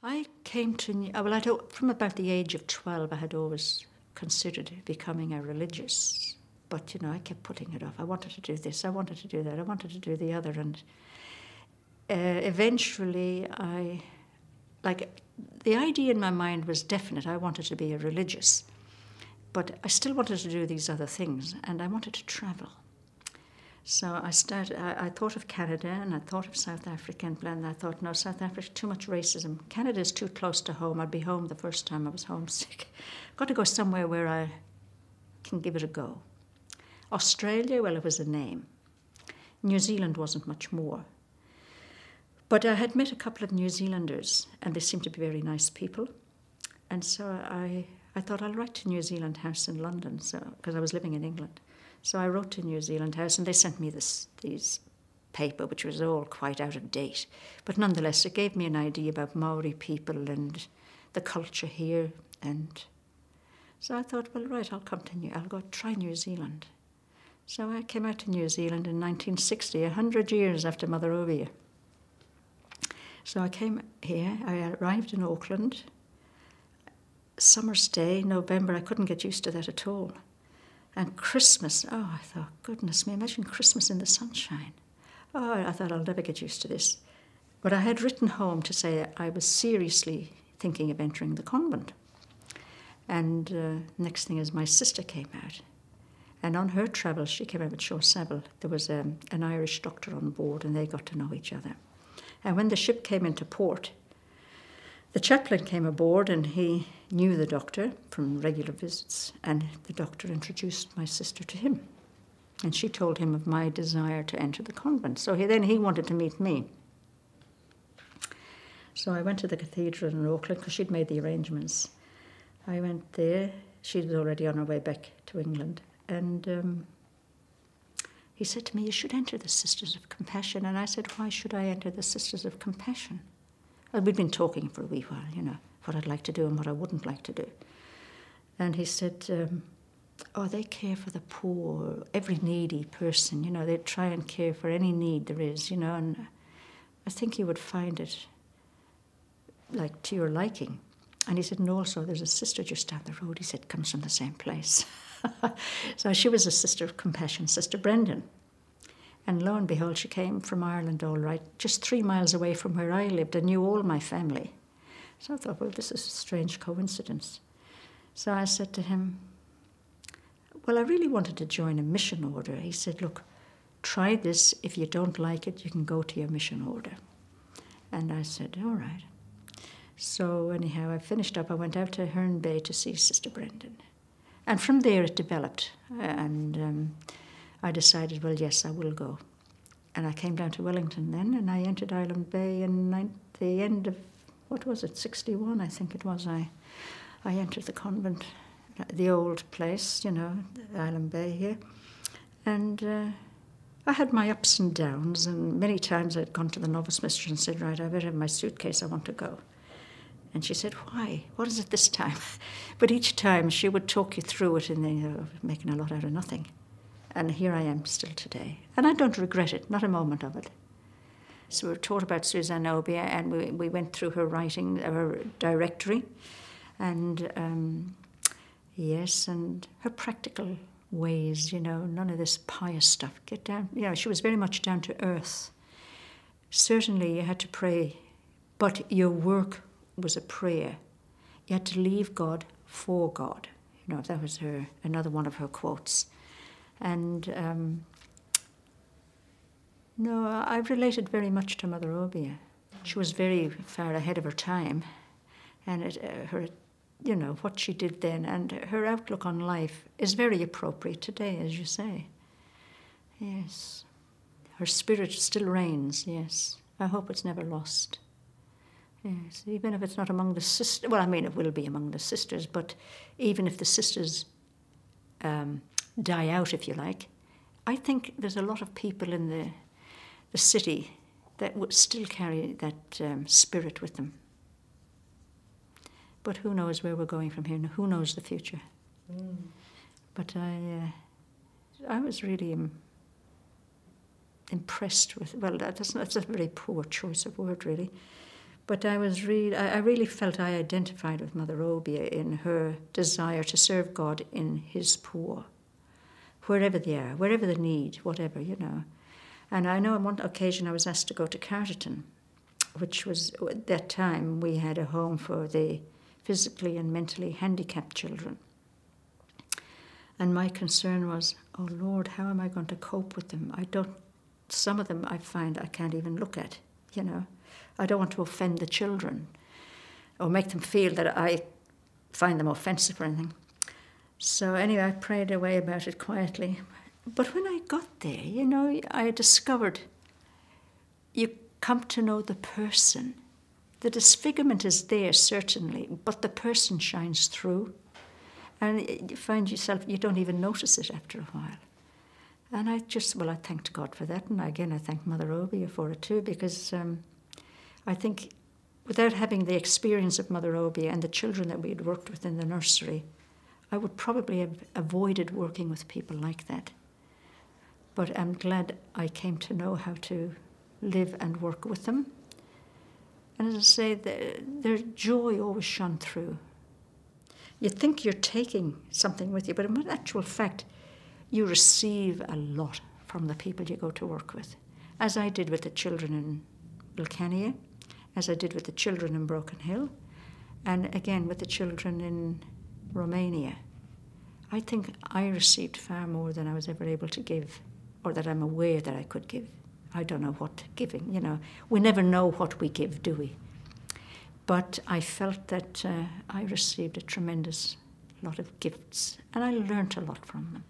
I came to, from about the age of 12, I had always considered becoming a religious. But, I kept putting it off. I wanted to do this, I wanted to do that, I wanted to do the other. And eventually the idea in my mind was definite. I wanted to be a religious. But I still wanted to do these other things, and I wanted to travel. So I thought of Canada, and I thought of South Africa, and I thought, no, South Africa, too much racism. Canada is too close to home. I'd be home the first time I was homesick. Got to go somewhere where I can give it a go. Australia, well, it was a name. New Zealand wasn't much more. But I had met a couple of New Zealanders, and they seemed to be very nice people. And so I thought I'll write to New Zealand House in London, because I was living in England. So I wrote to New Zealand House, and they sent me these paper, which was all quite out of date. But nonetheless, it gave me an idea about Maori people and the culture here. And so I thought, well, right, I'll go try New Zealand. So I came out to New Zealand in 1960, 100 years after Mother Ovia. So I came here, I arrived in Auckland. Summer's day, November, I couldn't get used to that at all. And Christmas, I thought, goodness me, imagine Christmas in the sunshine. I thought I'll never get used to this. But I had written home to say I was seriously thinking of entering the convent. And next thing is my sister came out. And on her travels, she came out with Shaw Saville. There was an Irish doctor on board, and they got to know each other. And when the ship came into port, the chaplain came aboard, and he knew the doctor from regular visits, and the doctor introduced my sister to him. And she told him of my desire to enter the convent. So he wanted to meet me. So I went to the cathedral in Auckland, because she'd made the arrangements. I went there. She was already on her way back to England. And he said to me, you should enter the Sisters of Compassion. And I said, why should I enter the Sisters of Compassion? Well, we'd been talking for a wee while, what I'd like to do and what I wouldn't like to do. And he said, they care for the poor, every needy person, they try and care for any need there is, and I think you would find it to your liking. And he said, and also there's a sister just down the road, he said, comes from the same place. So she was a Sister of Compassion, Sister Brendan. And lo and behold, she came from Ireland all right, just 3 miles away from where I lived, and knew all my family. So I thought, well, this is a strange coincidence. So I said to him, well, I really wanted to join a mission order. He said, look, try this. If you don't like it, you can go to your mission order. And I said, all right. So anyhow, I finished up. I went out to Herne Bay to see Sister Brendan. And from there it developed. And I decided, well, yes, I will go. And I came down to Wellington then, and I entered Island Bay in the end of, 61, I think it was. I entered the convent, the old place, Island Bay here. And I had my ups and downs, and many times I'd gone to the novice mistress and said, right, I better have my suitcase, I want to go. And she said, why? What is it this time? But each time she would talk you through it, and then making a lot out of nothing. And here I am still today. And I don't regret it, not a moment of it. So we were taught about Suzanne Obia, and we went through her writing, her directory. And yes, and her practical ways, none of this pious stuff. Get down, she was very much down to earth. Certainly you had to pray, but your work was a prayer. You had to leave God for God. That was another one of her quotes. And no, I related very much to Mother Obia. She was very far ahead of her time, and what she did then and her outlook on life is very appropriate today, as you say. Yes, her spirit still reigns. Yes, I hope it's never lost. Yes, even if it's not among the sisters. Well, I mean, it will be among the sisters, but even if the sisters die out, if you like, I think there's a lot of people in the city that would still carry that spirit with them. But who knows where we're going from here? Who knows the future? Mm. But I was really impressed with, well, that's a very poor choice of word, really. But I really felt I identified with Mother Obia in her desire to serve God in His poor, wherever they are, wherever the need, whatever, you know. And I know on one occasion I was asked to go to Carterton, which was, at that time, we had a home for the physically and mentally handicapped children. And my concern was, oh Lord, how am I going to cope with them? Some of them I find I can't even look at, you know. I don't want to offend the children or make them feel that I find them offensive or anything. So anyway, I prayed away about it quietly. But when I got there, you know, I discovered you come to know the person. The disfigurement is there, certainly, but the person shines through. And you find yourself, you don't even notice it after a while. And I thanked God for that. And again, I thank Mother Obia for it too, because I think without having the experience of Mother Obia and the children that we had worked with in the nursery, I would probably have avoided working with people like that. But I'm glad I came to know how to live and work with them. And as I say, their joy always shone through. You think you're taking something with you, but in actual fact, you receive a lot from the people you go to work with, as I did with the children in Wilcannia, as I did with the children in Broken Hill, and again with the children in Romania. I think I received far more than I was ever able to give, or that I'm aware that I could give. I don't know what giving, you know. We never know what we give, do we? But I felt that I received a tremendous lot of gifts, and I learnt a lot from them.